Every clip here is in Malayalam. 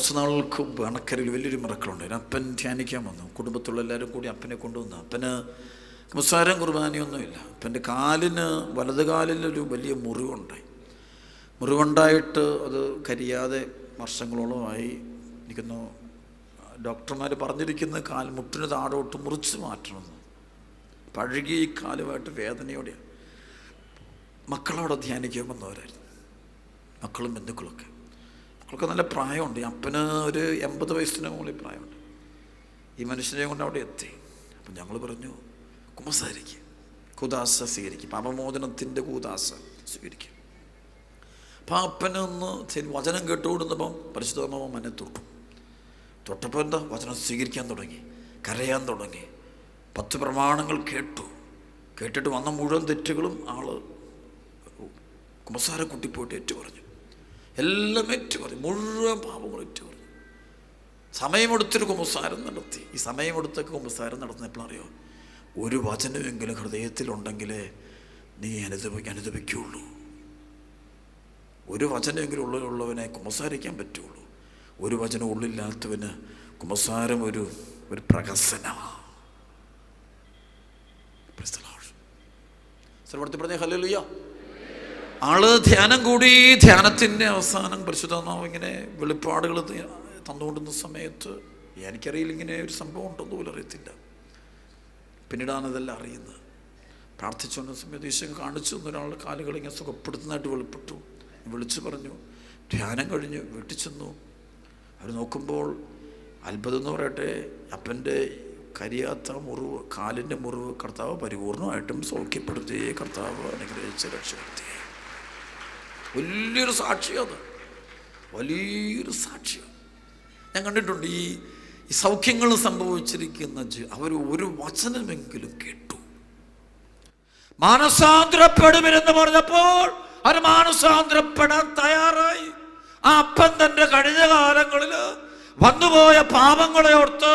കുറച്ച് നാളുകൾക്ക് മുമ്പ് അണക്കരയിൽ വലിയൊരു മിറക്കലുണ്ട്. അപ്പൻ ധ്യാനിക്കാൻ വന്നു. കുടുംബത്തുള്ള എല്ലാവരും കൂടി അപ്പനെ കൊണ്ടുവന്നു. അപ്പന് കുമ്പസാരം കുർബാനയൊന്നുമില്ല. അപ്പൻ്റെ കാലിന്, വലത് കാലിലൊരു വലിയ മുറിവുണ്ടായിട്ട് അത് കരിയാതെ വർഷങ്ങളോളമായി ഇരിക്കുന്നു. ഡോക്ടർമാർ പറഞ്ഞിരിക്കുന്ന കാൽ മുട്ടിന് താഴോട്ട് മുറിച്ച് മാറ്റണമെന്ന്. പഴകി ഈ കാലുമായിട്ട് വേദനയോടെയാണ്. മക്കളവിടെ ധ്യാനിക്കാൻ വന്നവരായിരുന്നു, മക്കളും ബന്ധുക്കളൊക്കെ. മക്കൾക്ക് നല്ല പ്രായമുണ്ട്. ഈ അപ്പന് ഒരു 80 വയസ്സിന് മുകളിൽ പ്രായമുണ്ട്. ഈ മനുഷ്യനെ കൊണ്ട് അവിടെ എത്തി. അപ്പം ഞങ്ങൾ പറഞ്ഞു, കുമ്പസാരിക്കുക, കൂദാശ സ്വീകരിക്കും, പാപമോചനത്തിൻ്റെ കൂദാശ സ്വീകരിക്കും. അപ്പം അപ്പനൊന്ന് വചനം കേട്ടുകൊടുന്നപ്പം പരിശുദ്ധ മനെ തൊട്ടപ്പോൾ എന്താ, വചനം സ്വീകരിക്കാൻ തുടങ്ങി, കരയാൻ തുടങ്ങി. 10 പ്രമാണങ്ങൾ കേട്ടിട്ട് വന്ന മുഴുവൻ തെറ്റുകളും ആള് കുമ്പസാരക്കുട്ടി പോയിട്ട് ഏറ്റു പറഞ്ഞു. എല്ലാം ഏറ്റു പറഞ്ഞു, മുഴുവൻ പാപങ്ങളും ഏറ്റു പറഞ്ഞു. സമയമെടുത്തൊരു കുമ്പസാരം നടത്തി. ഈ സമയമെടുത്തൊക്കെ കുമ്പസാരം നടത്തുന്നപ്പോഴറിയോ, ഒരു വചനമെങ്കിലും ഹൃദയത്തിലുണ്ടെങ്കിലേ നീ അനുദപിക്കുള്ളൂ. ഒരു വചനമെങ്കിലും ഉള്ളവനെ കുമ്പസാരിക്കാൻ പറ്റുള്ളൂ. ഒരു വചനം ഉള്ളില്ലാത്തവന് കുമ്പസാരം ഒരു പ്രഹസനമാണ്. പറഞ്ഞ ഹല്ലേലൂയ. ആള് ധ്യാനം കൂടി. ധ്യാനത്തിൻ്റെ അവസാനം പരിശുദ്ധാത്മാവ് ഇങ്ങനെ വെളിപ്പാടുകൾ തന്നുകൊണ്ടുന്ന സമയത്ത്, എനിക്കറിയില്ല ഇങ്ങനെ ഒരു സംഭവം ഉണ്ടെന്ന് പോലും അറിയത്തില്ല. പിന്നീടാണ് ഇതെല്ലാം അറിയുന്നത്. പ്രാർത്ഥിച്ചുകൊണ്ട സമയത്ത് ഈശോ കാണിച്ചു ഒരാളുടെ കാലുകൾ ഇങ്ങനെ സുഖപ്പെടുത്തുന്നതായിട്ട് വെളിപ്പെട്ടു. വിളിച്ചു പറഞ്ഞു. ധ്യാനം കഴിഞ്ഞ് വീട്ടിൽ ചെന്നു. അവർ നോക്കുമ്പോൾ അത്ഭുതം എന്ന് പറയട്ടെ, അപ്പൻ്റെ കരിയാത്ത മുറിവ്, കാലിൻ്റെ മുറിവ് കർത്താവ് പരിപൂർണമായിട്ടും സൗഖ്യപ്പെടുത്തി. കർത്താവ് അനുഗ്രഹിച്ച് രക്ഷപ്പെടുത്തി. വലിയൊരു സാക്ഷിയാണ്, വലിയൊരു സാക്ഷിയാണ്. ഞാൻ കണ്ടിട്ടുണ്ട് ഈ സൗഖ്യങ്ങൾ സംഭവിച്ചിരിക്കുന്ന അവർ ഒരു വചനമെങ്കിലും കേട്ടു. മാനസാന്തരപ്പെടുമെന്ന് പറഞ്ഞപ്പോൾ അവർ മാനസാന്തരപ്പെടാൻ തയ്യാറായി. ആ അപ്പൻ തൻ്റെ കഴിഞ്ഞ കാലങ്ങളിൽ വന്നുപോയ പാപങ്ങളെ ഓർത്ത്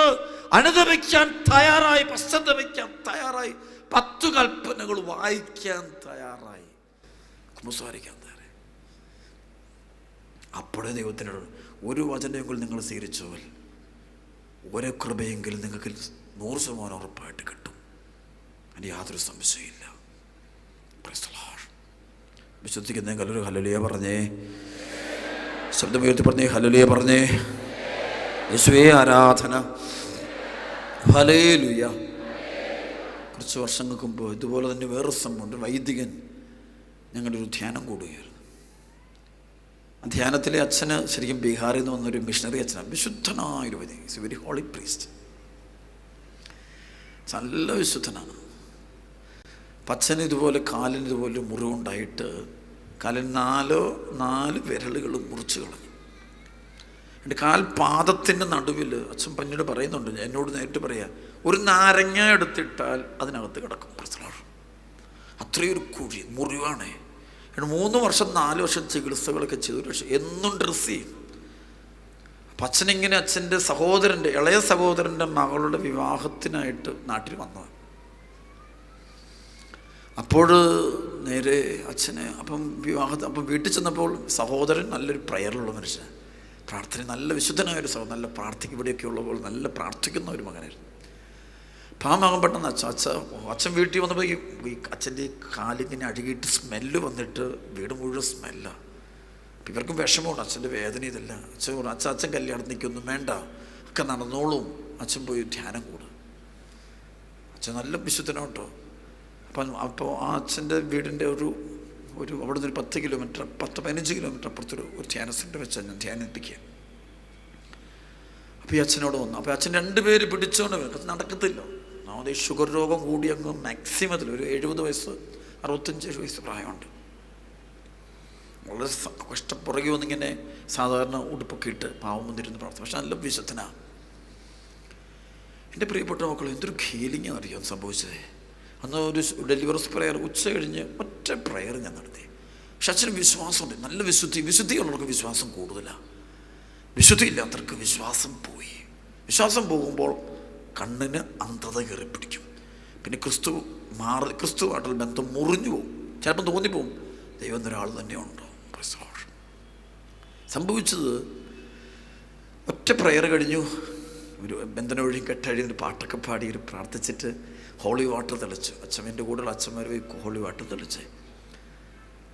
അനുദപിക്കാൻ തയ്യാറായി, പശ്ചാത്തപിക്കാൻ തയ്യാറായി, 10 കൽപ്പനകൾ വായിക്കാൻ തയ്യാറായി, കുമ്പസാരിക്കാൻ തയ്യാറായി. അപ്പോഴേ ദൈവത്തിനോട് ഒരു വചനമെങ്കിലും നിങ്ങൾ സ്വീകരിച്ചവൽ ഓരോ കൃപയെങ്കിലും നിങ്ങൾക്ക് 100% ഉറപ്പായിട്ട് കിട്ടും. അതിന് യാതൊരു സംശയമില്ല. വിശ്വസിക്കുന്നെങ്കിൽ ഒരു ഹല്ലേലൂയ പറഞ്ഞേ, ശബ്ദമുയർത്തി പറഞ്ഞേ, ഹല്ലേലൂയ പറഞ്ഞേ. യേശുവേ ആരാധന, ഹല്ലേലൂയ. കുറച്ച് വർഷങ്ങൾക്ക് മുമ്പ് ഇതുപോലെ തന്നെ വേറൊരു സംഭവമുണ്ട്. വൈദികൻ ഞങ്ങളുടെ ഒരു ധ്യാനം കൂടുകയായിരുന്നു. ആ ധ്യാനത്തിലെ അച്ഛന് ശരിക്കും ബീഹാറിൽ നിന്ന് വന്നൊരു മിഷണറി അച്ഛനാണ്. വിശുദ്ധനായൊരു വൈദികൻ, it's a very holy priest, നല്ല വിശുദ്ധനാണ്. അച്ഛന് ഇതുപോലെ കാലിന് ഇതുപോലെ മുറിവുണ്ടായിട്ട് കാലിന് 4 വിരലുകൾ മുറിച്ച് കളഞ്ഞു. എൻ്റെ കാൽപാദത്തിൻ്റെ നടുവിൽ അച്ഛൻ പിന്നീട് പറയുന്നുണ്ട്, എന്നോട് നേരിട്ട് പറയാം, ഒരു നാരങ്ങ എടുത്തിട്ടാൽ അതിനകത്ത് കിടക്കും. അത്രയൊരു കുഴി മുറിവാണേ. 3 വർഷം 4 വർഷം ചികിത്സകളൊക്കെ ചെയ്തു. പക്ഷെ എന്നും ഡ്രസ്സ് ചെയ്യും. അപ്പം അച്ഛനിങ്ങനെ അച്ഛൻ്റെ സഹോദരൻ്റെ, ഇളയ സഹോദരൻ്റെ മകളുടെ വിവാഹത്തിനായിട്ട് നാട്ടിൽ വന്നത്. അപ്പോൾ നേരെ അച്ഛനെ അപ്പം വീട്ടിൽ ചെന്നപ്പോൾ സഹോദരൻ നല്ലൊരു പ്രയറിലുള്ള മനുഷ്യൻ, പ്രാർത്ഥന നല്ല വിശുദ്ധനായൊരു സഹോദരൻ, നല്ല പ്രാർത്ഥിക്കും, ഇവിടെയൊക്കെ ഉള്ളപ്പോൾ നല്ല പ്രാർത്ഥിക്കുന്ന ഒരു മകനായിരുന്നു. അപ്പം ആ മകൻ പെട്ടെന്ന് അച്ഛൻ വീട്ടിൽ വന്നപ്പോൾ ഈ അച്ഛൻ്റെ കാലിങ്ങനെ അഴുകിയിട്ട് സ്മെല്ല് വന്നിട്ട് വീട് മുഴുവൻ സ്മെല്ലാണ്. അപ്പം ഇവർക്ക് വിഷമമുണ്ട്, അച്ഛൻ്റെ വേദന ഇതല്ല. അച്ഛൻ കല്യാണം നിൽക്കൊന്നും വേണ്ട, ഒക്കെ നടന്നോളും. അച്ഛൻ പോയി ധ്യാനം കൂടും. അച്ഛൻ നല്ല വിശുദ്ധനോട്ടോ. അപ്പോൾ ആ അച്ഛൻ്റെ വീടിൻ്റെ ഒരു അവിടെ നിന്ന് ഒരു 10 കിലോമീറ്റർ 15 കിലോമീറ്റർ അപ്പുറത്തൊരു ധ്യാന സെൻ്റർ വെച്ചാൽ ഞാൻ ധ്യാനിപ്പിക്കുക. അപ്പോൾ ഈ അച്ഛനോട് വന്നു. അപ്പോൾ അച്ഛൻ 2 പേര് പിടിച്ചോണ്ട് വരും. അത് നടക്കത്തില്ല. ഒന്നാമത് ഈ ഷുഗർ രോഗം കൂടി അങ്ങ് മാക്സിമത്തിൽ ഒരു 70 വയസ്സ് 65 വയസ്സ് പ്രായമുണ്ട്. വളരെ കഷ്ടപ്പുറകെ വന്നിങ്ങനെ സാധാരണ ഉടുപ്പൊക്കെ ഇട്ട് പാവം വന്നിരുന്ന് പ്രാർത്ഥന. പക്ഷെ നല്ല വിശുദ്ധനാണ്. എൻ്റെ പ്രിയപ്പെട്ട മക്കൾ, എന്തൊരു ഹീലിംഗാണ് അറിയാൻ സംഭവിച്ചത്. അന്ന് ഒരു ഡെലിവറൻസ് പ്രയർ ഉച്ച കഴിഞ്ഞ് ഒറ്റ പ്രയർ ഞാൻ നടത്തി. പക്ഷെ അച്ഛന് വിശ്വാസമുണ്ട്, നല്ല വിശുദ്ധിയുള്ളവർക്ക് വിശ്വാസം കൂടുതലാണ്. വിശുദ്ധി ഇല്ലാത്തവർക്ക് വിശ്വാസം പോയി. വിശ്വാസം പോകുമ്പോൾ കണ്ണിന് അന്ധത കയറി പിടിക്കും. പിന്നെ ക്രിസ്തുവായിട്ടുള്ള ബന്ധം മുറിഞ്ഞു പോകും. ചിലപ്പോൾ തോന്നിപ്പോവും ദൈവം ഒരാൾ തന്നെ ഉണ്ടോ. സംഭവിച്ചത് ഒറ്റ പ്രയർ കഴിഞ്ഞു. ഒരു ബന്ധനൊഴിയും കെട്ടഴിയും ഒരു പാട്ടൊക്കെ പാടി ഒരു പ്രാർത്ഥിച്ചിട്ട് ഹോളി വാട്ടർ തെളിച്ചു. അച്ഛൻ്റെ കൂടെയുള്ള അച്ഛന്മാർ ഹോളി വാട്ടർ തെളിച്ച്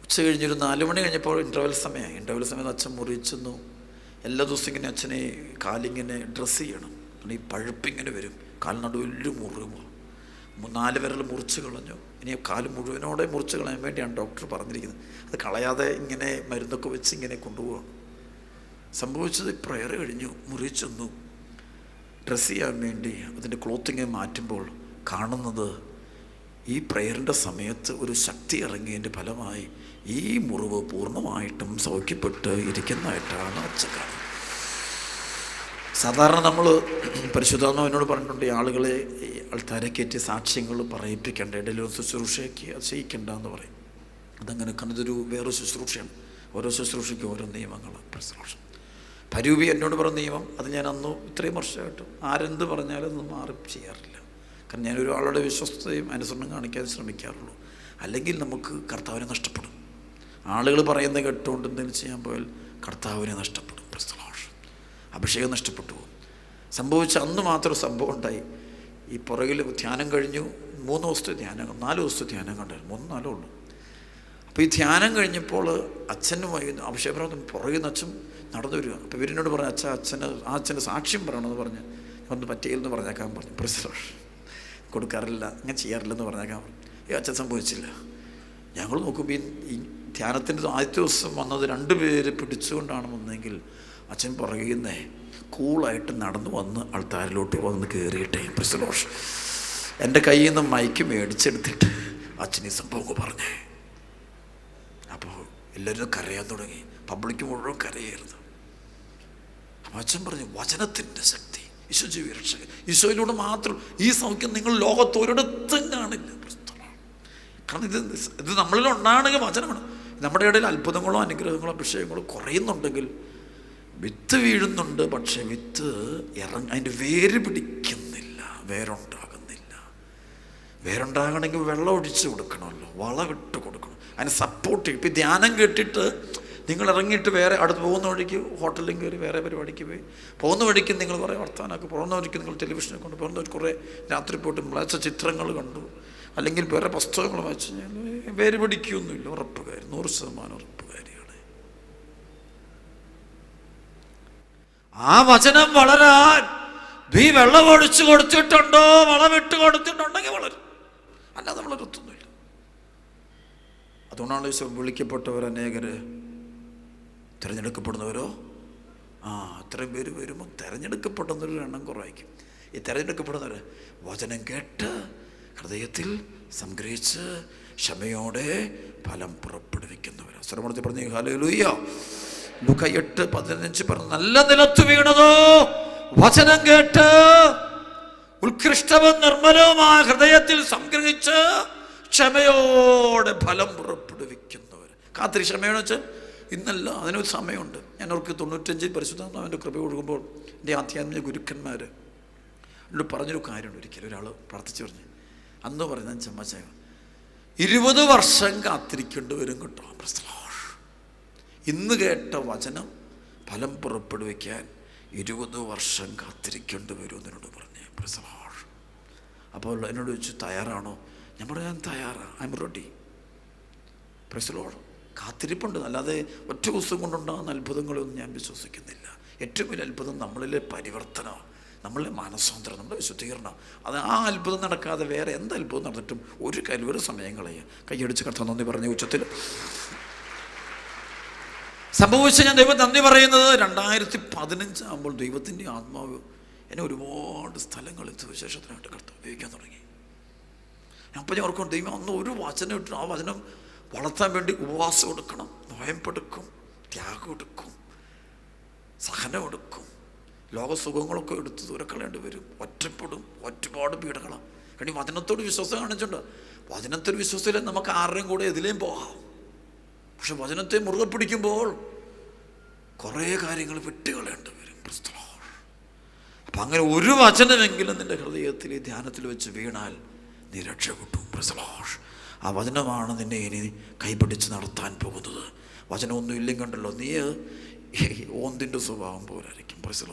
ഉച്ച കഴിഞ്ഞൊരു 4 മണി കഴിഞ്ഞപ്പോൾ ഇൻ്റർവെൽ സമയമായി. ഇൻ്റർവെൽ സമയത്ത് അച്ഛൻ മുറിച്ചെന്നു. എല്ലാ ദിവസവും ഇങ്ങനെ അച്ഛനെ കാലിങ്ങനെ ഡ്രസ്സ് ചെയ്യണം. ഈ പഴുപ്പിങ്ങനെ വരും. കാലിനടുവിൽ മുറിവ് 4 വിരൽ മുറിച്ച് കളഞ്ഞു. ഇനി കാല് മുഴുവനോടെ മുറിച്ച് കളയാൻ വേണ്ടിയാണ് ഡോക്ടർ പറഞ്ഞിരിക്കുന്നത്. അത് കളയാതെ ഇങ്ങനെ മരുന്നൊക്കെ വെച്ച് ഇങ്ങനെ കൊണ്ടുപോകണം. സംഭവിച്ചത് പ്രയർ കഴിഞ്ഞു, മുറിച്ചെന്നു ഡ്രസ്സ് ചെയ്യാൻ വേണ്ടി അതിൻ്റെ ക്ലോത്തിങ് മാറ്റുമ്പോൾ കാണുന്നത് ഈ പ്രയറിൻ്റെ സമയത്ത് ഒരു ശക്തി ഇറങ്ങിയതിൻ്റെ ഫലമായി ഈ മുറിവ് പൂർണ്ണമായിട്ടും സൗഖ്യപ്പെട്ട് ഇരിക്കുന്നതായിട്ടാണ് അച്ഛൻ കാണുന്നത്. സാധാരണ നമ്മൾ പരിശുദ്ധാത്മാവിനോട് പറഞ്ഞിട്ടുണ്ട്, ഈ ആളുകളെ ആൾക്കാരെ കയറ്റി സാക്ഷ്യങ്ങൾ പറയിപ്പിക്കേണ്ട, ഇടയിൽ ശുശ്രൂഷയ്ക്ക് ചെയ്യിക്കേണ്ട എന്ന് പറയും. അതങ്ങനെ ഇതൊരു വേറെ ശുശ്രൂഷയാണ്. ഓരോ ശുശ്രൂഷയ്ക്കും ഓരോ നിയമങ്ങളാണ്. പരൂപി എന്നോട് പറഞ്ഞ നിയമം അത് ഞാൻ അന്ന് ഇത്രയും വർഷമായിട്ടും ആരെന്ത് പറഞ്ഞാലും ഒന്നും മാറി ചെയ്യാറില്ല. കാരണം ഞാൻ ഒരാളുടെ വിശ്വസ്തയും അനുസരണം കാണിക്കാൻ ശ്രമിക്കാറുള്ളൂ. അല്ലെങ്കിൽ നമുക്ക് കർത്താവിനെ നഷ്ടപ്പെടും. ആളുകൾ പറയുന്ന കേട്ടുകൊണ്ട് എന്തെങ്കിലും ചെയ്യാൻ പോയാൽ കർത്താവിനെ നഷ്ടപ്പെടും. അഭിഷേകം നഷ്ടപ്പെട്ടു പോകും. സംഭവിച്ച അന്ന് മാത്രം സംഭവം ഉണ്ടായി. ഈ പുറകിൽ ധ്യാനം കഴിഞ്ഞു. 3 ദിവസത്തെ ധ്യാനം, 4 ദിവസത്തെ ധ്യാനം കണ്ടായിരുന്നു. 3-4 ഉള്ളൂ. അപ്പോൾ ഈ ധ്യാനം കഴിഞ്ഞപ്പോൾ അച്ഛനുമായി അഭിഷേകം പുറകിൽ നിന്ന് അച്ഛൻ നടന്നു വരിക. അപ്പോൾ ഇവരിനോട് പറഞ്ഞു, അച്ഛന് സാക്ഷ്യം പറയണമെന്ന് പറഞ്ഞ് ഒന്ന് പറ്റിയില്ലെന്ന് പറഞ്ഞേക്കാൻ പറഞ്ഞു. പ്രസിഡന്റ് കൊടുക്കാറില്ല, അങ്ങനെ ചെയ്യാറില്ലെന്ന് പറഞ്ഞേക്കാൻ പറഞ്ഞു. ഈ അച്ഛൻ സംഭവിച്ചില്ല. ഞങ്ങൾ നോക്കുമ്പോൾ ഈ ധ്യാനത്തിൻ്റെ ആദ്യത്തെ ദിവസം വന്നത് 2 പേര് പിടിച്ചുകൊണ്ടാണ് വന്നതെങ്കിൽ അച്ഛൻ പുറകിന്നേ കൂളായിട്ട് നടന്നു വന്ന് ആൾത്താരിലോട്ട് വന്ന് കയറിയിട്ടേ പ്രസിഡന്റ് എൻ്റെ കയ്യിൽ നിന്ന് മൈക്ക് മേടിച്ചെടുത്തിട്ട് അച്ഛൻ ഈ സംഭവം പറഞ്ഞേ. അപ്പോൾ എല്ലാവരും കരയാൻ തുടങ്ങി. പബ്ലിക് മുഴുവൻ കരയായിരുന്നു. അപ്പം അച്ഛൻ പറഞ്ഞു, വചനത്തിൻ്റെ ശക്തി, ഈശോ ജീവരക്ഷകൻ, ഈശോയിലൂടെ മാത്രം ഈ സൗഖ്യം നിങ്ങൾ ലോകത്തൊരിടത്തും കാണില്ല. കാരണം ഇത് നമ്മളിൽ ഉണ്ടാകണമെങ്കിൽ വചനമാണ്. നമ്മുടെ ഇടയിൽ അത്ഭുതങ്ങളോ അനുഗ്രഹങ്ങളോ അഭിഷേകങ്ങളോ കുറയുന്നുണ്ടെങ്കിൽ വിത്ത് വീഴുന്നുണ്ട്, പക്ഷെ വിത്ത് അതിൻ്റെ വേര് പിടിക്കുന്നില്ല, വേരുണ്ടാകുന്നില്ല. വേരുണ്ടാകണമെങ്കിൽ വെള്ളം ഒഴിച്ച് കൊടുക്കണമല്ലോ, വളമിട്ട് കൊടുക്കണം, അതിന് സപ്പോർട്ട് ചെയ്യും. ഇപ്പം ധ്യാനം കേട്ടിട്ട് നിങ്ങൾ ഇറങ്ങിയിട്ട് വേറെ അടുത്ത് പോകുന്ന വഴിക്ക് ഹോട്ടലിൽ കയറി വേറെ പരിപാടിക്ക് പോയി, പോകുന്ന വഴിക്ക് നിങ്ങൾ കുറേ വർത്തമാനമൊക്കെ, പോകുന്ന വഴിക്ക് നിങ്ങൾ ടെലിവിഷനെ കൊണ്ട്, പോകുന്ന വഴിക്ക് കുറേ രാത്രി പോയിട്ട് മ്ലേച്ഛ ചിത്രങ്ങൾ കണ്ടു, അല്ലെങ്കിൽ വേറെ പുസ്തകങ്ങൾ വായിച്ചു കഴിഞ്ഞാൽ വേര് പിടിക്കുകയൊന്നുമില്ല. ഉറപ്പുകാരി, 100% ഉറപ്പുകാരിയാണ്. ആ വചനം വളരാൻ നീ വെള്ളം ഒഴിച്ചു കൊടുത്തിട്ടുണ്ടോ, വളമിട്ട് കൊടുത്തിട്ടുണ്ടെങ്കിൽ വളരും, അല്ലാതെ വളരത്തൊന്നുമില്ല. അതുകൊണ്ടാണ് വിളിക്കപ്പെട്ടവർ അനേകര്, തിരഞ്ഞെടുക്കപ്പെടുന്നവരോ അത്രയും പേര് വരുമ്പോൾ തിരഞ്ഞെടുക്കപ്പെടുന്നവരുടെ എണ്ണം കുറവായിരിക്കും. ഈ തിരഞ്ഞെടുക്കപ്പെടുന്നവർ വചനം കേട്ട് ഹൃദയത്തിൽ സംഗ്രഹിച്ച് ക്ഷമയോടെ ഫലം പുറപ്പെടുവിക്കുന്നവർ. സ്വരമൂർത്തി പറഞ്ഞു ഹല്ലേലൂയ. ലൂക്ക 8:15 പറഞ്ഞു, നല്ല നിലത്ത് വീണതോ വചനം കേട്ട് ഉത്കൃഷ്ടവും നിർമ്മലവുമായ ഹൃദയത്തിൽ സംഗ്രഹിച്ച് ക്ഷമയോടെ ഫലം പുറപ്പെടുവിക്കുന്നവർ. കാത്തിരി ക്ഷമയോടെ വെച്ചാൽ ഇന്നല്ല, അതിനൊരു സമയമുണ്ട്. ഞാൻ അവർക്ക് 95 പരിശുദ്ധാത്മാവിൻ്റെ കൃപ കൊടുക്കുമ്പോൾ എൻ്റെ ആധ്യാത്മിക ഗുരുക്കന്മാർ എന്നോട് പറഞ്ഞൊരു കാര്യമുണ്ട്. ഒരിക്കലും ഒരാൾ പ്രാർത്ഥിച്ചു പറഞ്ഞു, അന്ന് പറയുന്ന ചമ്മച്ച 20 വർഷം കാത്തിരിക്കേണ്ടി വരും കേട്ടോ. ഇന്ന് കേട്ട വചനം ഫലം പുറപ്പെടുവിക്കാൻ 20 വർഷം കാത്തിരിക്കേണ്ടി വരും എന്നോട് പറഞ്ഞു. അപ്പോൾ എന്നോട് ചോദിച്ചു, തയ്യാറാണോ? ഞാൻ പറഞ്ഞു, ഞാൻ തയ്യാറാണ്, ഐ എം റെഡി. പ്രൈസ്. കാത്തിരിപ്പുണ്ട്, അല്ലാതെ ഒറ്റ ദിവസം കൊണ്ടുണ്ടാകുന്ന അത്ഭുതങ്ങളൊന്നും ഞാൻ വിശ്വസിക്കുന്നില്ല. ഏറ്റവും വലിയ അത്ഭുതം നമ്മളിലെ പരിവർത്തനമാണ്, നമ്മളിലെ മാനസാന്തരം, നമ്മുടെ വിശുദ്ധീകരണം. അത് ആ അത്ഭുതം നടക്കാതെ വേറെ എന്ത് അത്ഭുതം നടന്നിട്ടും ഒരു സമയം കളയുക. കൈയടിച്ച് കർത്താവ് നന്ദി പറഞ്ഞ ഉച്ചത്തിൽ സംഭവിച്ച ഞാൻ ദൈവം നന്ദി പറയുന്നത് 2015 ആകുമ്പോൾ ദൈവത്തിൻ്റെ ആത്മാവ് എന്നെ ഒരുപാട് സ്ഥലങ്ങളിൽ സുവിശേഷത്തിനായിട്ട് കർത്താവ് ഉപയോഗിക്കാൻ തുടങ്ങി. അപ്പം ഞാൻ ഓർക്കും, ദൈവം അന്ന് ഒരു വചനം ഇട്ടു, ആ വചനം വളർത്താൻ വേണ്ടി ഉപവാസം എടുക്കണം, നോയമ്പെടുക്കും, ത്യാഗം എടുക്കും, സഹനം എടുക്കും, ലോകസുഖങ്ങളൊക്കെ എടുത്ത് ദൂരെ കളയേണ്ടി വരും, ഒറ്റപ്പെടും, ഒരുപാട് പീഡകളാണ്. കാരണം വചനത്തോട് വിശ്വാസം കാണിച്ചിട്ടുണ്ട്. വചനത്തിൽ വിശ്വസിച്ചാൽ നമുക്ക് ആരുടെയും കൂടെ എതിലേയും പോകാം. പക്ഷെ വചനത്തെ മുറുകെ പിടിക്കുമ്പോൾ കുറേ കാര്യങ്ങൾ വിട്ടുകളയേണ്ടി വരും. അപ്പം അങ്ങനെ ഒരു വചനമെങ്കിലും നിൻ്റെ ഹൃദയത്തിൽ ഈ ധ്യാനത്തിൽ വെച്ച് വീണാൽ നീ രക്ഷപ്പെട്ടു. ആ വചനമാണ് നിന്നെ ഇനി കൈപിടിച്ച് നടത്താൻ പോകുന്നത്. വചനമൊന്നും ഇല്ലെങ്കിൽ കണ്ടല്ലോ, നീ ഓന്തിൻ്റെ സ്വഭാവം പോലായിരിക്കും. പ്രൈസ്.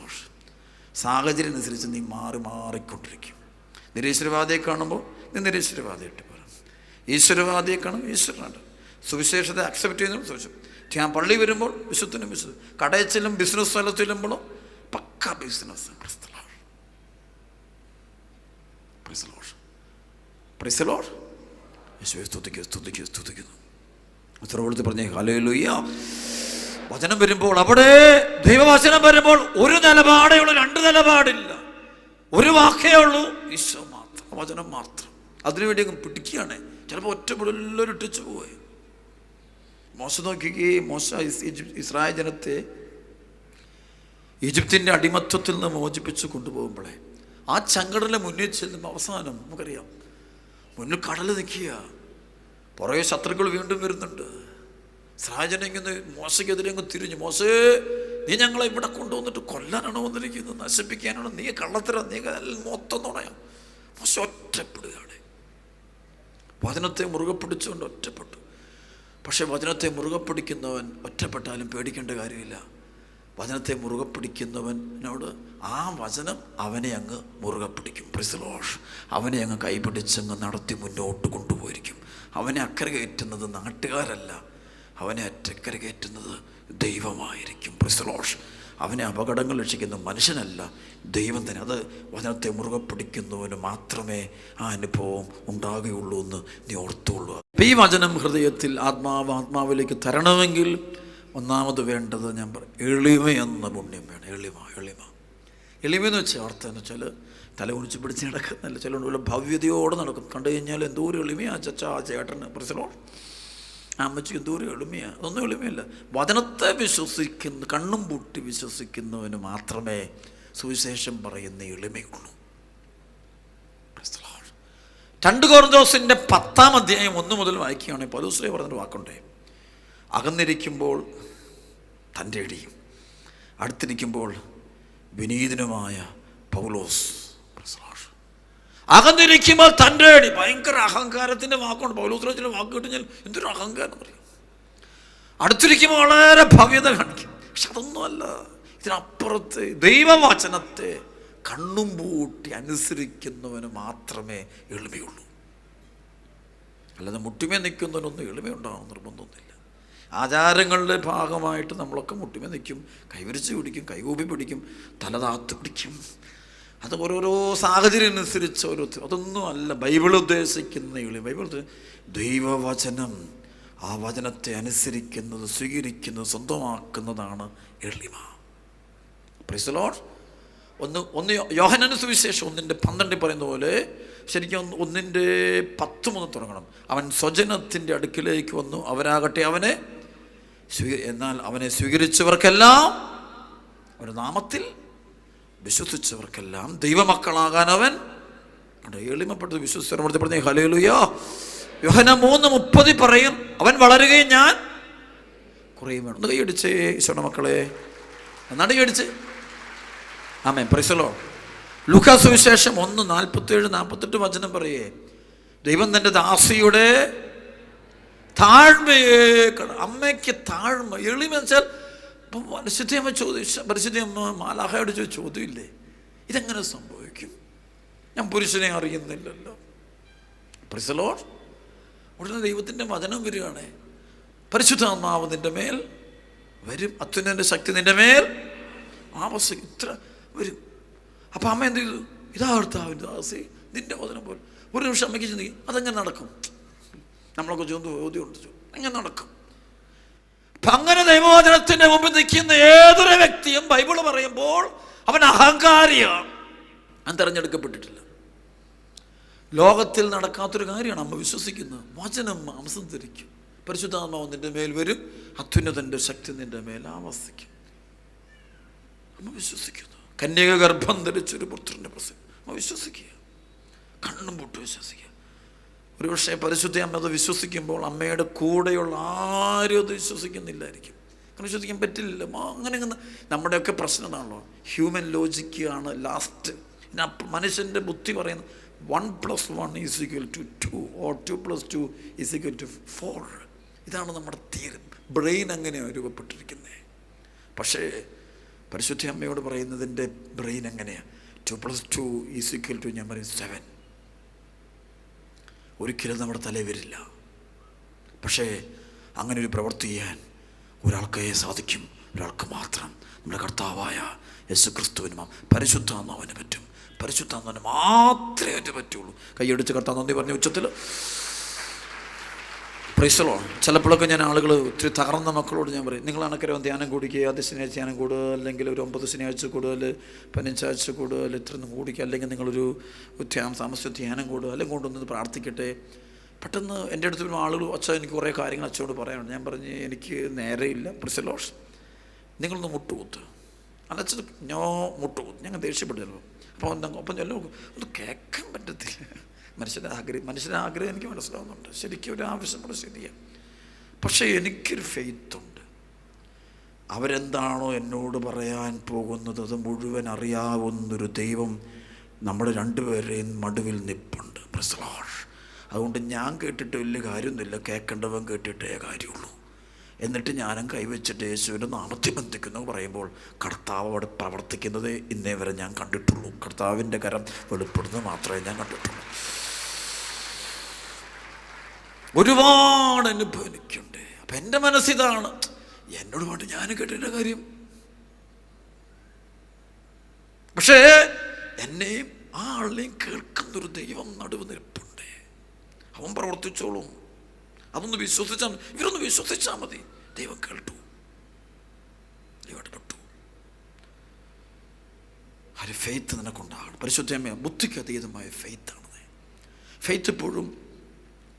സാഹചര്യം അനുസരിച്ച് നീ മാറിക്കൊണ്ടിരിക്കും. നിരീശ്വരവാദിയെ കാണുമ്പോൾ നീ നിരീശ്വരവാദിയായിട്ട് പറയും, ഈശ്വരവാദിയെ കാണും ഈശ്വരനാണ്. സുവിശേഷത്തെ അക്സെപ്റ്റ് ചെയ്യുന്നതും സുവിശേഷം. ഞാൻ പള്ളി വരുമ്പോൾ വിശുദ്ധനും വിശുദ്ധ, കടയിൽ ചെല്ലും, ബിസിനസ് സ്ഥലത്ത് ചെല്ലുമ്പോഴും പക്ക ബിസിനസ്. സ്തുതിക്കുന്നു. ഉത്തരവാദിത്വം പറഞ്ഞേ ഹല്ലേലൂയ. വചനം വരുമ്പോൾ, അവിടെ ദൈവവചനം വരുമ്പോൾ ഒരു നിലപാടേ ഉള്ളൂ, രണ്ട് നിലപാടില്ല. ഒരു വാക്കേ ഉള്ളൂ, ഈശോ മാത്രം, വചനം മാത്രം. അതിനുവേണ്ടി അങ്ങ് പിടിക്കുകയാണ്. ചിലപ്പോൾ ഒറ്റപ്പെടെല്ലാവരും ഇട്ടിച്ചു പോയി. മോശ നോക്കുകയും, മോശ ഇസ്രായേൽ ജനത്തെ ഈജിപ്തിൻ്റെ അടിമത്വത്തിൽ നിന്ന് മോചിപ്പിച്ച് കൊണ്ടുപോകുമ്പോഴേ ആ ചങ്കടലിൻ്റെ മുന്നിൽ ചെല്ലുമ്പോൾ അവസാനം നമുക്കറിയാം, മുന്നിൽ കടൽ നിൽക്കുക, പുറകെ ശത്രുക്കൾ വീണ്ടും വരുന്നുണ്ട്. ഇസ്രായേൽ ജനം ഇങ്ങനെ മോശയ്ക്കെതിരെ അങ്ങ് തിരിഞ്ഞു, മോശേ നീ ഞങ്ങളെ ഇവിടെ കൊണ്ടുവന്നിട്ട് കൊല്ലാനാണോ വന്നിരിക്കുന്നത്, നശിപ്പിക്കാനാണോ, നീ കള്ളത്തരം, നീ മൊത്തം നുണയാ. മോശ ഒറ്റപ്പെടുകയാണ്. വചനത്തെ മുറുകെ പിടിച്ചുകൊണ്ട് ഒറ്റപ്പെട്ടു. പക്ഷെ വചനത്തെ മുറുകെ പിടിക്കുന്നവൻ ഒറ്റപ്പെട്ടാലും പേടിക്കേണ്ട കാര്യമില്ല. വചനത്തെ മുറുകെ പിടിക്കുന്നവനോട് ആ വചനം അവനെ അങ്ങ് മുറുകെ പിടിക്കും. പ്രൈസ്. അവനെ അങ്ങ് കൈപിടിച്ചങ്ങ് നടത്തി മുന്നോട്ട് കൊണ്ടുപോയിരിക്കും. അവനെ അക്കരെ കയറ്റുന്നത് നാട്ടുകാരല്ല, അവനെ അറ്റക്കരെ കയറ്റുന്നത് ദൈവമായിരിക്കും. പ്രൈസ്. അവനെ അപകടങ്ങൾ രക്ഷിക്കുന്ന മനുഷ്യനല്ല, ദൈവം തന്നെ. അത് വചനത്തെ മുറുകെ പിടിക്കുന്നവന് മാത്രമേ ആ അനുഭവം ഉണ്ടാകുകയുള്ളൂ എന്ന് നീ ഓർത്തുകൊള്ളുക. ഈ വചനം ഹൃദയത്തിൽ ആത്മാവിലേക്ക് തരണമെങ്കിൽ ഒന്നാമത് വേണ്ടത് ഞാൻ പറയും, എളിമയെന്ന പുണ്യം വേണം. എളിമയെന്ന് വെച്ചാൽ അർത്ഥം എന്ന് വെച്ചാൽ തല കുനിച്ച് പിടിച്ച് നടക്കുന്നല്ല, ചില ഭവ്യതയോടെ നടക്കും. കണ്ടു കഴിഞ്ഞാൽ എന്തോ ഒരു എളിമയാണ് ചച്ചാ ആ ചേട്ടന്, പ്രശ്നമോ ആ അമ്മച്ചിക്ക് എന്തോ ഒരു എളിമയാണ്. അതൊന്നും എളിമയല്ല. വചനത്തെ വിശ്വസിക്കുന്ന, കണ്ണും പൂട്ടി വിശ്വസിക്കുന്നവന് മാത്രമേ സുവിശേഷം പറയുന്ന എളിമയുള്ളൂ. 2 കൊരിന്ത്യർ 10 1 മുതൽ വായിക്കുകയാണെങ്കിൽ പൗലോസ് പറഞ്ഞൊരു വാക്കുണ്ടേ, അകന്നിരിക്കുമ്പോൾ തൻ്റെ ഇടിയും, അടുത്തിരിക്കുമ്പോൾ വിനീതനുമായ പൗലോസ്. അകന്നിരിക്കുമ്പോൾ തൻ്റെ ഇടി, ഭയങ്കര അഹങ്കാരത്തിൻ്റെ വാക്കുണ്ട്. പൗലോസിലെ ചില വാക്ക് കിട്ടുകഴിഞ്ഞാൽ എന്തൊരു അഹങ്കാരം പറയും. അടുത്തിരിക്കുമ്പോൾ വളരെ ഭവ്യത കാണിക്കും. പക്ഷെ അതൊന്നുമല്ല, ഇതിനപ്പുറത്ത് ദൈവവചനത്തെ കണ്ണും പൂട്ടി അനുസരിക്കുന്നവന് മാത്രമേ എളിമയുള്ളൂ. അല്ലാതെ മുട്ടിമേ നിൽക്കുന്നവനൊന്നും എളിമയുണ്ടാകും നിർബന്ധമൊന്നുമില്ല. ആചാരങ്ങളുടെ ഭാഗമായിട്ട് നമ്മളൊക്കെ മുട്ടിമേ നിൽക്കും, കൈവരിച്ച് പിടിക്കും, കൈകൂപ്പി പിടിക്കും, തലതാത്ത് പിടിക്കും. അത് ഓരോരോ സാഹചര്യം അനുസരിച്ച് ഓരോരുത്തർ. അതൊന്നും അല്ല ബൈബിൾ ഉദ്ദേശിക്കുന്ന എളിമ. ബൈബിൾ ദൈവവചനം, ആ വചനത്തെ അനുസരിക്കുന്നത്, സ്വീകരിക്കുന്നത്, സ്വന്തമാക്കുന്നതാണ് എളിമ. Praise the Lord. ഒന്ന് യോഹന്നാന്റെ സുവിശേഷം 1:12 പറയുന്ന പോലെ ശരിക്കും 1:10 മുതൽ തുടങ്ങണം. അവൻ സ്വജനത്തിൻ്റെ അടുക്കിലേക്ക് വന്നു, അവരാകട്ടെ അവനെ എന്നാൽ അവനെ സ്വീകരിച്ചവർക്കെല്ലാം, അവൻ്റെ നാമത്തിൽ വിശ്വസിച്ചവർക്കെല്ലാം ദൈവമക്കളാകാൻ അവൻ എളിമപ്പെട്ടത് വിശ്വസിച്ചവർ പറഞ്ഞേ ഹല്ലേലൂയ. യോഹന്നാൻ 3:30 പറയും, അവൻ വളരുകയും ഞാൻ കുറയും വേണം. ഒന്ന് കൈയടിച്ചേ ഈശോയുടെ മക്കളെ, നന്നായി കൈയടിച്ച്. ആമേൻ, പ്രൈസ് ദി ലോർഡ്. ലൂക്കാ സുവിശേഷം 1:47-48 വചനം പറയേ, ദൈവം തൻ്റെ ദാസിയുടെ താഴ്മയെ, അമ്മയ്ക്ക് താഴ്മ, എളിമ വെച്ചാൽ ഇപ്പം പരിശുദ്ധിയമ്മ പരിശുദ്ധിയമ്മ മാലാഖയോട് ചോദ്യമില്ലേ, ഇതെങ്ങനെ സംഭവിക്കും, ഞാൻ പുരുഷനെ അറിയുന്നില്ലല്ലോ. Praise the Lord. ഉടനെ ദൈവത്തിൻ്റെ വചനം വരികയാണ്, പരിശുദ്ധാത്മാവ് നിൻ്റെ മേൽ വരും, അത്യുന്നതൻ്റെ ശക്തി നിൻ്റെ മേൽ ആവശ്യം ഇത്ര വരും. അപ്പം അമ്മ എന്ത് ചെയ്തു, ഇതാ കർത്താവിൻ്റെ ദാസി, നിൻ്റെ വചനം പോലെ. ഒരു നിമിഷം അമ്മയ്ക്ക് ചിന്തിക്കും, അതെങ്ങനെ നടക്കും, നമ്മളൊക്കെ ചോദ്യമുണ്ട്, എങ്ങനെ നടക്കും. അപ്പം അങ്ങനെ ദൈവവചനത്തിൻ്റെ മുമ്പിൽ നിൽക്കുന്ന ഏതൊരു വ്യക്തിയും ബൈബിള് പറയുമ്പോൾ അവൻ അഹങ്കാരിയാണ്, അവൻ തിരഞ്ഞെടുക്കപ്പെട്ടിട്ടില്ല. ലോകത്തിൽ നടക്കാത്തൊരു കാര്യമാണ് അമ്മ വിശ്വസിക്കുന്നത്. വചനം മാംസം ധരിക്കും, പരിശുദ്ധാത്മാവ് നിൻ്റെ മേൽ വരും, അത്യുന്നതൻ്റെ ശക്തി നിൻ്റെ മേൽ ആവസിക്കും. അമ്മ വിശ്വസിക്കുന്നു. കന്യക ഗർഭം ധരിച്ചൊരു പുത്രൻ്റെ പ്രസവം അമ്മ വിശ്വസിക്കുക, കണ്ണും പൊട്ട് വിശ്വസിക്കുക. ഒരു പക്ഷേ പരിശുദ്ധ അമ്മ അത് വിശ്വസിക്കുമ്പോൾ അമ്മയുടെ കൂടെയുള്ള ആരും അത് വിശ്വസിക്കുന്നില്ലായിരിക്കും. അങ്ങനെ വിശ്വസിക്കാൻ പറ്റില്ല. അങ്ങനെ നമ്മുടെയൊക്കെ പ്രശ്നം എന്നാണല്ലോ, ഹ്യൂമൻ ലോജിക്കാണ് ലാസ്റ്റ്. മനുഷ്യൻ്റെ ബുദ്ധി പറയുന്നത് 1 + 1 = 2 or 2 + 2 = 4. ഇതാണ് നമ്മുടെ തീരം. ബ്രെയിൻ അങ്ങനെയാണ് രൂപപ്പെട്ടിരിക്കുന്നത്. പക്ഷേ പരിശുദ്ധ അമ്മയോട് പറയുന്നതിൻ്റെ ബ്രെയിൻ എങ്ങനെയാണ്? 2+2 ഞാൻ പറയും 7. ഒരിക്കലും നമ്മുടെ തലയിൽ വരില്ല. പക്ഷേ അങ്ങനെ ഒരു പ്രവൃത്തി ചെയ്യാൻ ഒരാൾക്കേ സാധിക്കും, ഒരാൾക്ക് മാത്രം. നമ്മുടെ കർത്താവായ യേശുക്രിസ്തുവിന് പരിശുദ്ധാത്മാവിന് പറ്റും. പരിശുദ്ധാത്മാവിന് മാത്രമേ അത് പറ്റുള്ളൂ. കൈയടിച്ച് കർത്താവ് നന്ദി പറഞ്ഞ ഉച്ചത്തിൽ പ്രൈസലോ. ചിലപ്പോഴൊക്കെ ഞാൻ ആളുകൾ ഒത്തിരി തകർന്ന മക്കളോട് ഞാൻ പറയും, നിങ്ങൾ അണക്കരം ധ്യാനം കൂടിക്കുക, ആദ്യ ശനിയാഴ്ച ധ്യാനം കൂടുക, അല്ലെങ്കിൽ ഒരു 9 ശനിയാഴ്ച കൂടുതൽ, 15 ആഴ്ച കൂടുതൽ, ഇത്രയൊന്നും കൂടിക്കുക, അല്ലെങ്കിൽ നിങ്ങളൊരു താമസിച്ച ധ്യാനം കൂടുക, അല്ലെങ്കിൽ കൊണ്ടുവന്ന് പ്രാർത്ഥിക്കട്ടെ. പെട്ടെന്ന് എൻ്റെ അടുത്ത് വരുമ്പോൾ ആളുകൾ, അച്ഛൻ എനിക്ക് കുറേ കാര്യങ്ങൾ അച്ഛനോട് പറയാനുണ്ട്. ഞാൻ പറഞ്ഞ് എനിക്ക് നേരെയില്ല പ്രൈസലോഷ്, നിങ്ങളൊന്ന് മുട്ടുകുത്ത്. അല്ല അച്ഛൻ ഞാൻ മുട്ടുകുത്ത്, ഞങ്ങൾ ദേഷ്യപ്പെട്ടല്ലോ. അപ്പം ചെല്ലോ അത് കേൾക്കാൻ പറ്റത്തില്ല. മനുഷ്യൻ്റെ ആഗ്രഹം എനിക്ക് മനസ്സിലാവുന്നുണ്ട്, ശരിക്കും ഒരു ആവശ്യമുള്ള ശരിയാണ്. പക്ഷേ എനിക്കൊരു ഫെയ്ത്തുണ്ട്. അവരെന്താണോ എന്നോട് പറയാൻ പോകുന്നത് അത് മുഴുവൻ അറിയാവുന്നൊരു ദൈവം നമ്മുടെ രണ്ടുപേരെയും നടുവിൽ നിൽപ്പുണ്ട്. പ്രൈസലോഷ്. അതുകൊണ്ട് ഞാൻ കേട്ടിട്ട് വലിയ കാര്യമൊന്നുമില്ല, കേൾക്കേണ്ടവൻ കേട്ടിട്ടേ കാര്യമുള്ളൂ. എന്നിട്ട് ഞാനും കൈവച്ചിട്ട് യേശുവിൻ്റെ നാമത്തിൽ ബന്ധിക്കുന്നു പറയുമ്പോൾ കർത്താവ് അവിടെ പ്രവർത്തിക്കുന്നത് ഇന്നേ വരെ ഞാൻ കണ്ടിട്ടുള്ളൂ. കർത്താവിൻ്റെ കരം വെളിപ്പെടുന്നത് മാത്രമേ ഞാൻ കണ്ടിട്ടുള്ളൂ. ഒരുപാട് അനുഭവം എനിക്കുണ്ട്. അപ്പം എൻ്റെ മനസ്സിതാണ്, എന്നോട് പാട്ട് ഞാൻ കേട്ടിട്ട കാര്യം. പക്ഷേ എന്നെയും ആ ആളിനെയും കേൾക്കുന്നൊരു ദൈവം നടുവ് നിൽപ്പുണ്ട്. അവൻ പ്രവർത്തിച്ചോളും. അതൊന്ന് വിശ്വസിച്ചാൽ, ഇവരൊന്ന് വിശ്വസിച്ചാൽ മതി. ദൈവം കേട്ടു, ദൈവം ഇടപെട്ടു. ഒരു ഫെയ്ത്ത് നിനക്കുണ്ടാകണം. പരിശുദ്ധമായ ബുദ്ധിക്ക് അതീതമായ ഫെയ്ത്താണത്. ഫെയ്ത്ത് എപ്പോഴും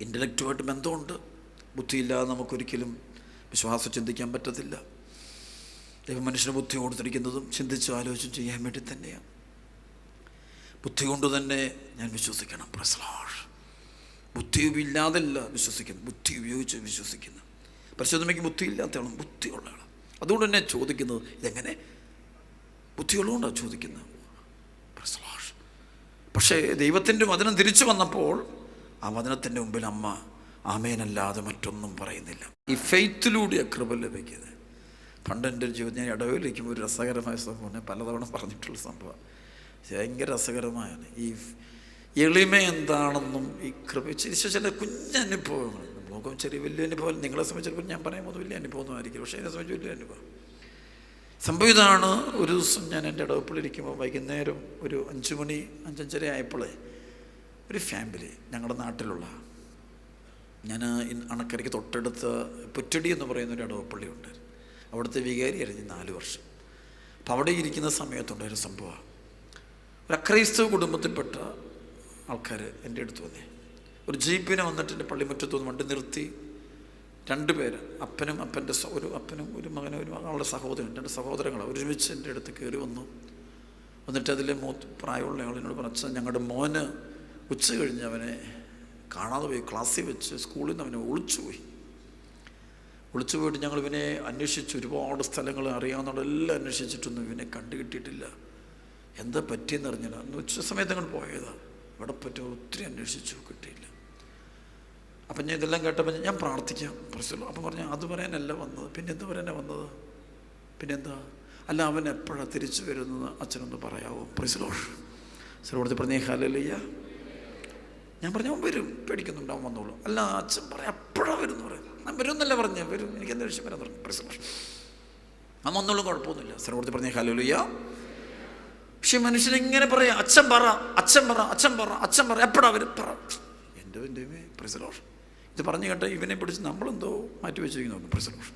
ഇൻ്റലക്റ്റുമായിട്ട് ബന്ധമുണ്ട്. ബുദ്ധിയില്ലാതെ നമുക്കൊരിക്കലും വിശ്വാസം ചിന്തിക്കാൻ പറ്റത്തില്ല. ദൈവം മനുഷ്യന് ബുദ്ധി കൊടുത്തിരിക്കുന്നതും ചിന്തിച്ച് ആലോചിച്ചും ചെയ്യാൻ വേണ്ടി തന്നെയാണ്. ബുദ്ധി കൊണ്ട് തന്നെ ഞാൻ വിശ്വസിക്കണം. പ്രൈസലോഷ്. ബുദ്ധി ഇല്ലാതല്ല വിശ്വസിക്കുന്നു, ബുദ്ധി ഉപയോഗിച്ച് വിശ്വസിക്കുന്നു. പരിശുദ്ധമയ്ക്ക് ബുദ്ധി ഇല്ലാത്തയാളും ബുദ്ധിയുള്ള ആളാണ്. അതുകൊണ്ട് തന്നെ ചോദിക്കുന്നത് ഇതെങ്ങനെ ബുദ്ധിയുള്ളതുകൊണ്ടാണ് ചോദിക്കുന്നത്. പക്ഷേ ദൈവത്തിൻ്റെ വചനം തിരിച്ചു വന്നപ്പോൾ ആ വചനത്തിൻ്റെ മുമ്പിൽ അമ്മ ആമേനല്ലാതെ മറ്റൊന്നും പറയുന്നില്ല. ഈ ഫെയ്ത്തിലൂടെ കൃപ ലഭിക്കുന്നത്. പണ്ട് എൻ്റെ ഒരു ജീവിതം, ഞാൻ ഇടവയിലിരിക്കുമ്പോൾ ഒരു രസകരമായ സംഭവം പലതവണ പറഞ്ഞിട്ടുള്ള സംഭവം, ഭയങ്കര രസകരമായാണ്. ഈ എളിമ എന്താണെന്നും ഈ കൃപ ചില കുഞ്ഞനുഭവങ്ങൾ, നമുക്ക് ചെറിയ വലിയ അനുഭവം, നിങ്ങളെ സംബന്ധിച്ചപ്പോൾ ഞാൻ പറയുമ്പോൾ വലിയ അനുഭവമൊന്നും ആയിരിക്കും, പക്ഷേ എന്നെ സംബന്ധിച്ച് വലിയ അനുഭവം. സംഭവം ഇതാണ്. ഒരു ദിവസം ഞാൻ എൻ്റെ ഇടവപ്പിലിരിക്കുമ്പോൾ വൈകുന്നേരം ഒരു 5 മണി 5:30 ആയപ്പോഴേ ഒരു ഫാമിലി ഞങ്ങളുടെ നാട്ടിലുള്ള, ഞാൻ അണക്കരയ്ക്ക് തൊട്ടടുത്ത് പുറ്റടി എന്ന് പറയുന്നൊരു ഇടവപ്പള്ളിയുണ്ട്, അവിടുത്തെ വികാരിയായിരുന്നു 4 വർഷം. അപ്പോൾ അവിടെ ഇരിക്കുന്ന സമയത്തുണ്ടായൊരു സംഭവമാണ്. ഒരു അക്രൈസ്തവ കുടുംബത്തിൽപ്പെട്ട ആൾക്കാർ എൻ്റെ അടുത്ത് വന്നേ, ഒരു ജീപ്പിനെ വന്നിട്ട് എൻ്റെ പള്ളിമുറ്റത്തുനിന്ന് വണ്ടി നിർത്തി 2 പേര്, അപ്പനും അപ്പൻ്റെ അപ്പനും ഒരു മകനും ഒരു മകളുടെ സഹോദരൻ, 2 സഹോദരങ്ങൾ ഒരുമിച്ച് എൻ്റെ അടുത്ത് കയറി വന്നു. എന്നിട്ട് അതിലെ പ്രായമുള്ള ആളിനോട് പറഞ്ഞ, ഞങ്ങളുടെ മോന് ഉച്ച കഴിഞ്ഞ് അവനെ കാണാതെ പോയി, ക്ലാസ്സിൽ വെച്ച് സ്കൂളിൽ നിന്ന് അവനെ ഒളിച്ചുപോയി. പോയിട്ട് ഞങ്ങൾ ഇവനെ അന്വേഷിച്ചു, ഒരുപാട് സ്ഥലങ്ങൾ അറിയാവുന്നതെല്ലാം അന്വേഷിച്ചിട്ടൊന്നും ഇവനെ കണ്ടുകിട്ടിയിട്ടില്ല. എന്താ പറ്റിയെന്ന് അറിഞ്ഞില്ല. അന്ന് ഉച്ച സമയത്ത് ഞങ്ങൾ പോയതാണ്. ഇവിടെ പറ്റി ഒത്തിരി അന്വേഷിച്ചു, കിട്ടിയില്ല. അപ്പം ഞാൻ ഇതെല്ലാം കേട്ടപ്പോൾ ഞാൻ പ്രാർത്ഥിക്കാം പ്രശ്നം. അപ്പം പറഞ്ഞു, അത് പറയാനല്ല വന്നത്, പിന്നെ എന്ത് പറയാനാണ് വന്നത്? പിന്നെന്താ? അല്ല, അവൻ എപ്പോഴാണ് തിരിച്ചു വരുന്നത് അച്ഛനൊന്ന് പറയാവോ? പ്രിസലോഷ് സാറോടത്ത് പറഞ്ഞേ ഹല്ലേലൂയ. ഞാൻ പറഞ്ഞു, അവൻ വരും, പേടിക്കുന്നുണ്ട്, അവൻ വന്നോളൂ. അല്ല, അച്ഛൻ പറയാം എപ്പോഴാണ് വരുമെന്ന് പറയാം. ഞാൻ വരും എന്നല്ല പറഞ്ഞേ, വരും, എനിക്ക് എന്താ വിഷയം വരാൻ പറഞ്ഞു. പ്രിസലോഷ് അവൻ വന്നോളും, കുഴപ്പമൊന്നുമില്ല. സാറോടത്ത് പറഞ്ഞേ ഹല്ലേലൂയ. പക്ഷെ മനുഷ്യനെങ്ങനെ പറയാം, അച്ഛൻ പറ, അച്ഛൻ പറ, അച്ഛൻ പറ, അച്ഛൻ പറ, എപ്പോഴാ വരും പറ. എൻ്റെ പ്രിസലോഷ് ഇത് പറഞ്ഞു കേട്ട ഇവനെ പിടിച്ച് നമ്മളെന്തോ മാറ്റി വെച്ചിരിക്കുന്നു. പ്രിസലോഷ്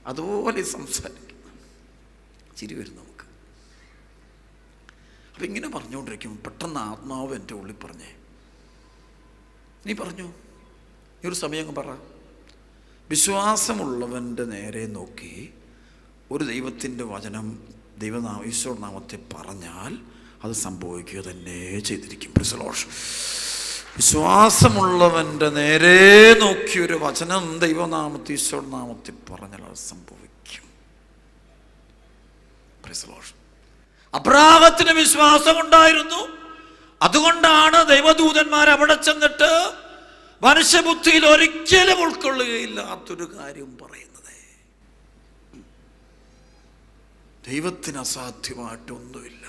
അതുപോലെ സംസാരിക്കും, ചിരി വരും നമുക്ക്. അപ്പം ഇങ്ങനെ പറഞ്ഞുകൊണ്ടിരിക്കും. പെട്ടെന്ന് ആത്മാവ് എൻ്റെ ഉള്ളിൽ പറഞ്ഞേ, നീ പറഞ്ഞു, നീ ഒരു സമയം പറ, വിശ്വാസമുള്ളവൻ്റെ നേരെ നോക്കി ഒരു ദൈവത്തിൻ്റെ വചനം ഈശോനാമത്തെ പറഞ്ഞാൽ അത് സംഭവിക്കുക തന്നെ ചെയ്തിരിക്കും. പ്രിസലോഷ് വിശ്വാസമുള്ളവൻ്റെ നേരെ നോക്കി ഒരു വചനം ദൈവനാമത്തെ ഈശോനാമത്തിൽ പറഞ്ഞാൽ അത് സംഭവിക്കും. പ്രിസലോഷ് അബ്രാഹത്തിന് വിശ്വാസമുണ്ടായിരുന്നു. അതുകൊണ്ടാണ് ദൈവദൂതന്മാർ അവിടെ ചെന്നിട്ട് മനുഷ്യബുദ്ധിയിൽ ഒരിക്കലും ഉൾക്കൊള്ളുകയില്ലാത്തൊരു കാര്യം പറയുന്നത്. ദൈവത്തിന് അസാധ്യമായിട്ടൊന്നുമില്ല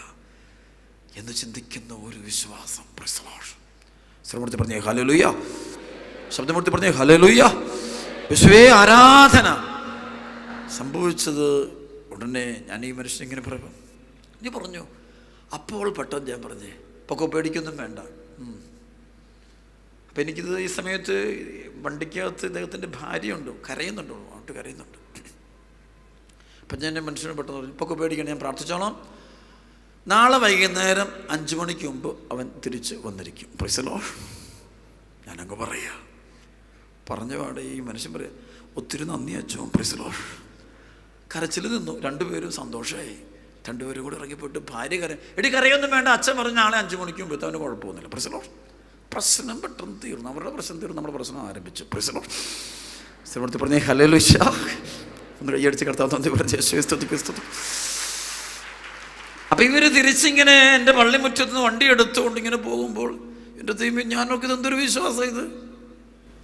എന്ന് ചിന്തിക്കുന്ന ഒരു വിശ്വാസം. ശ്രമപ്പെടുത്തി പറഞ്ഞേ ഹല്ലേലൂയ. ശബ്ദമെടുത്ത് പറഞ്ഞേ ഹല്ലേലൂയ. യേശുവേ ആരാധന. സംഭവിച്ചത് ഉടനെ ഞാൻ ഈ മനുഷ്യൻ ഇങ്ങനെ പറയുമ്പോൾ നീ പറഞ്ഞു. അപ്പോൾ പെട്ടെന്ന് ഞാൻ പറഞ്ഞേ പൊക്കെ പേടിക്കൊന്നും വേണ്ട. അപ്പം എനിക്കിത് ഈ സമയത്ത് വണ്ടിക്കകത്ത് ഇദ്ദേഹത്തിൻ്റെ ഭാര്യയുണ്ട്, കരയുന്നുണ്ടോ, അങ്ങോട്ട് കരയുന്നുണ്ട്. അപ്പം ഞാൻ എൻ്റെ മനുഷ്യനോട് പെട്ടെന്ന് പറഞ്ഞു പൊക്കെ പേടിക്കണം, ഞാൻ പ്രാർത്ഥിച്ചോളാം, നാളെ വൈകുന്നേരം 5 മണിക്ക് മുമ്പ് അവൻ തിരിച്ച് വന്നിരിക്കും. Praise the Lord. ഞാനങ്ങ് പറയാ പറഞ്ഞ പാടെ ഈ മനുഷ്യൻ പറയാം ഒത്തിരി നന്ദി അച്ചോ. Praise the Lord. കരച്ചിൽ നിന്നു. രണ്ടുപേരും സന്തോഷമായി. രണ്ടുപേരും കൂടെ ഇറങ്ങിപ്പോയിട്ട് ഭാര്യ എടി കരയൊന്നും വേണ്ട, അച്ഛൻ പറഞ്ഞ നാളെ 5 മണിക്ക് മുമ്പ് അവന് കുഴപ്പമൊന്നുമില്ല. Praise the Lord. പ്രശ്നം പെട്ടെന്ന് തീർന്നു. അവരുടെ പ്രശ്നം തീർന്നു, നമ്മുടെ പ്രശ്നം ആരംഭിച്ചു. Praise the Lord. ശ്രമത്തിൽ പറഞ്ഞേ ഹല്ലേലൂയ. ഒന്ന് കൈയടിച്ച് കർത്താവ് നന്ദി പറഞ്ഞ് സ്തുതി. അപ്പം ഇവർ തിരിച്ചിങ്ങനെ എൻ്റെ പള്ളിമുറ്റത്ത് നിന്ന് വണ്ടി എടുത്തുകൊണ്ട് ഇങ്ങനെ പോകുമ്പോൾ എൻ്റെ ദൈവമേ ഞാൻ നോക്കിയത് എന്തൊരു വിശ്വാസം, ഇത്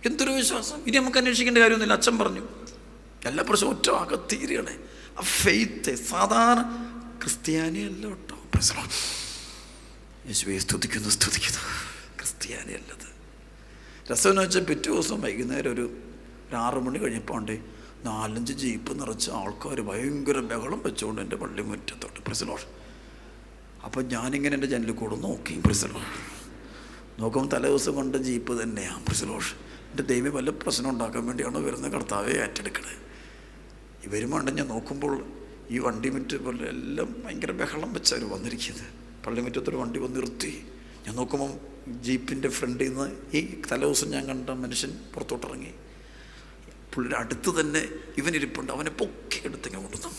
എന്തൊരു വിശ്വാസം. ഇനി നമുക്ക് അന്വേഷിക്കേണ്ട കാര്യമൊന്നുമില്ല. അച്ഛൻ പറഞ്ഞു എല്ലാ പ്രശ്നവും ഒറ്റ അകത്തീരുകയാണ്. ആ ഫെയ്ത്ത് സാധാരണ ക്രിസ്ത്യാനിയല്ല കേട്ടോ. യേശുവേ സ്തുതിക്കുന്നു ക്രിസ്ത്യാനിയല്ലത്. രസമെന്ന് വെച്ചാൽ പിറ്റേ ദിവസം വൈകുന്നേരം ഒരു 6 മണി കഴിഞ്ഞപ്പോൾ 4-5 ജീപ്പ് നിറച്ച് ആൾക്കാർ ഭയങ്കര ബഹളം വെച്ചുകൊണ്ട് എൻ്റെ പള്ളിമുറ്റത്തോട്ട്. Praise the Lord. അപ്പം ഞാനിങ്ങനെ എൻ്റെ ജനലിൽ കൂടെ നോക്കി. Praise the Lord. നോക്കുമ്പോൾ തലേ ദിവസം കൊണ്ട് ജീപ്പ് തന്നെയാണ്. Praise the Lord. എൻ്റെ ദൈവം വല്ല പ്രശ്നം ഉണ്ടാക്കാൻ വേണ്ടിയാണോ വരുന്ന കർത്താവെ ഏറ്റെടുക്കണേ. ഇവരുമുണ്ട്. ഞാൻ നോക്കുമ്പോൾ ഈ വണ്ടിമുറ്റ പോലെ എല്ലാം ഭയങ്കര ബഹളം വെച്ചവർ വന്നിരിക്കുന്നത്. പള്ളിമുറ്റത്തൊരു വണ്ടി വന്ന് നിർത്തി. ഞാൻ നോക്കുമ്പം ജീപ്പിൻ്റെ ഫ്രണ്ടിൽ നിന്ന് ഈ തലേ ദിവസം ഞാൻ കണ്ട മനുഷ്യൻ പുറത്തോട്ടിറങ്ങി. പുള്ളിയുടെ അടുത്ത് തന്നെ ഇവനിരിപ്പുണ്ട്. അവനെ പൊക്കി എടുത്തിങ്ങനെ കൊണ്ടുവന്നു.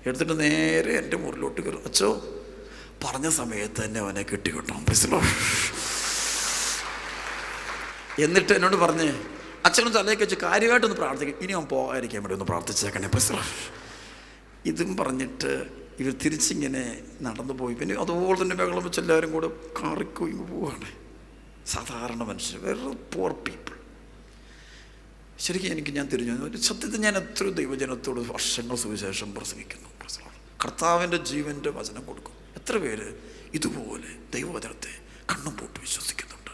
എടുത്തിട്ട് നേരെ എൻ്റെ മുറിലോട്ട് കയറും. അച്ചോ പറഞ്ഞ സമയത്ത് തന്നെ അവനെ കെട്ടിക്കൊണ്ടു. Praise the Lord. എന്നിട്ട് എന്നോട് പറഞ്ഞ് അച്ഛനൊന്ന് തലയൊക്കെ വെച്ച് കാര്യമായിട്ടൊന്ന് പ്രാർത്ഥിക്കും, ഇനി അവൻ പോകാതിരിക്കാൻ വേണ്ടി ഒന്ന് പ്രാർത്ഥിച്ചേക്കണേ. Praise the Lord. ഇതും പറഞ്ഞിട്ട് ഇവർ തിരിച്ചിങ്ങനെ നടന്നു പോയി. പിന്നെ അതുപോലെ തന്നെ ബഹളം വെച്ച് എല്ലാവരും കൂടെ കാറിക്കോയി പോവുകയാണ്. സാധാരണ മനുഷ്യർ, വേറെ പുവർ പീപ്പിൾ. ശരിക്കും ഞാൻ തിരിഞ്ഞു. ഒരു സത്യത്തിൽ ഞാൻ എത്ര ദൈവജനത്തോട് വർഷങ്ങൾ സുവിശേഷം പ്രസംഗിക്കുന്നു. കർത്താവിൻ്റെ ജീവൻ്റെ വചനം കൊടുക്കും. എത്ര പേര് ഇതുപോലെ ദൈവവചനത്തെ കണ്ണും പൂട്ടി വിശ്വസിക്കുന്നുണ്ട്.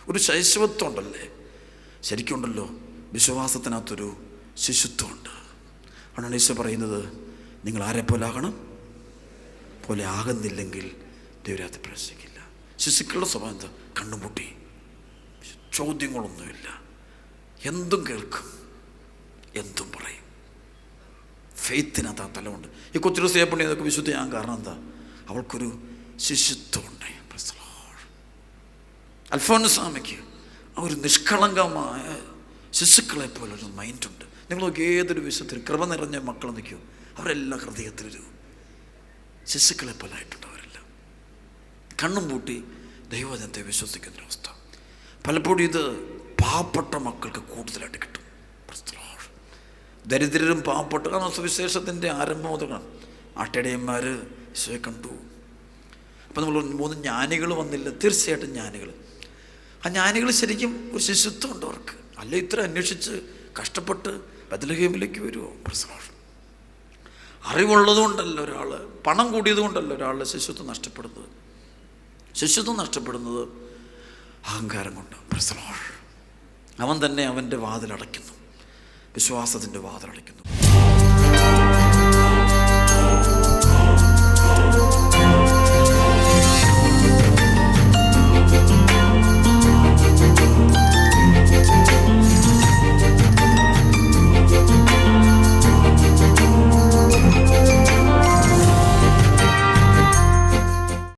ഒരു ശൈശവത്വം ഉണ്ടല്ലേ, ശരിക്കുണ്ടല്ലോ. വിശ്വാസത്തിനകത്തൊരു ശിശുത്വമുണ്ട്. ആണ് ഈശോ പറയുന്നത്, നിങ്ങൾ ആരെ പോലെ ആകണം, പോലെ ആകുന്നില്ലെങ്കിൽ ദൈവരാജ്യത്തിൽ പ്രവേശിക്കില്ല. ശിശുക്കളുടെ സ്വഭാവം എന്താ? കണ്ണുമുട്ടി, ചോദ്യങ്ങളൊന്നുമില്ല, എന്തും കേൾക്കും, എന്തും പറയും. ഫെയ്ത്തിനകത്ത് ആ തലമുണ്ട്. ഈ കൊച്ചു സേപ്പണി ഇതൊക്കെ വിശുദ്ധിയാൻ കാരണം എന്താ? അവൾക്കൊരു ശിശുത്വമുണ്ട്. അൽഫോൻസാമയ്ക്ക് ആ ഒരു നിഷ്കളങ്കമായ ശിശുക്കളെ പോലൊരു മൈൻഡുണ്ട്. നിങ്ങൾ നോക്കി ഏതൊരു വിശുദ്ധ കൃപ നിറഞ്ഞ മക്കൾ നിൽക്കും, അവരെല്ലാം ഹൃദയത്തിലൊരു ശിശുക്കളെ പോലെ ആയിട്ടുണ്ട്. അവരെല്ലാം കണ്ണും പൂട്ടി ദൈവജനത്തെ വിശ്വസിക്കുന്നൊരവസ്ഥ. പലപ്പോഴും ഇത് പാവപ്പെട്ട മക്കൾക്ക് കൂടുതലായിട്ട് കിട്ടും. ദരിദ്രരും പാവപ്പെട്ട, കാരണം സുവിശേഷത്തിൻ്റെ ആരംഭം മുതലാണ് ആട്ടിടയന്മാർ ഈശോയെ കണ്ടു. അപ്പം നമ്മൾ 3 ജ്ഞാനികൾ വന്നില്ല. തീർച്ചയായിട്ടും ജ്ഞാനികൾ, ആ ജ്ഞാനികൾ ശരിക്കും ഒരു ശിശുത്വം ഉണ്ട് അവർക്ക്. അല്ല ഇത്ര അന്വേഷിച്ച് കഷ്ടപ്പെട്ട് ബത്ലഹേമിലേക്ക് വരുമോ? അറിവുള്ളതുകൊണ്ടല്ല ഒരാൾ, പണം കൂടിയത് കൊണ്ടല്ല ഒരാളുടെ ശിശുത്വം നഷ്ടപ്പെടുന്നത്. ശിശുത്വം നഷ്ടപ്പെടുന്നത് അഹങ്കാരം കൊണ്ട്. അവൻ തന്നെ അവൻ്റെ വാതിലടയ്ക്കുന്നു, വിശ്വാസത്തിൻ്റെ വാതിലടയ്ക്കുന്നു.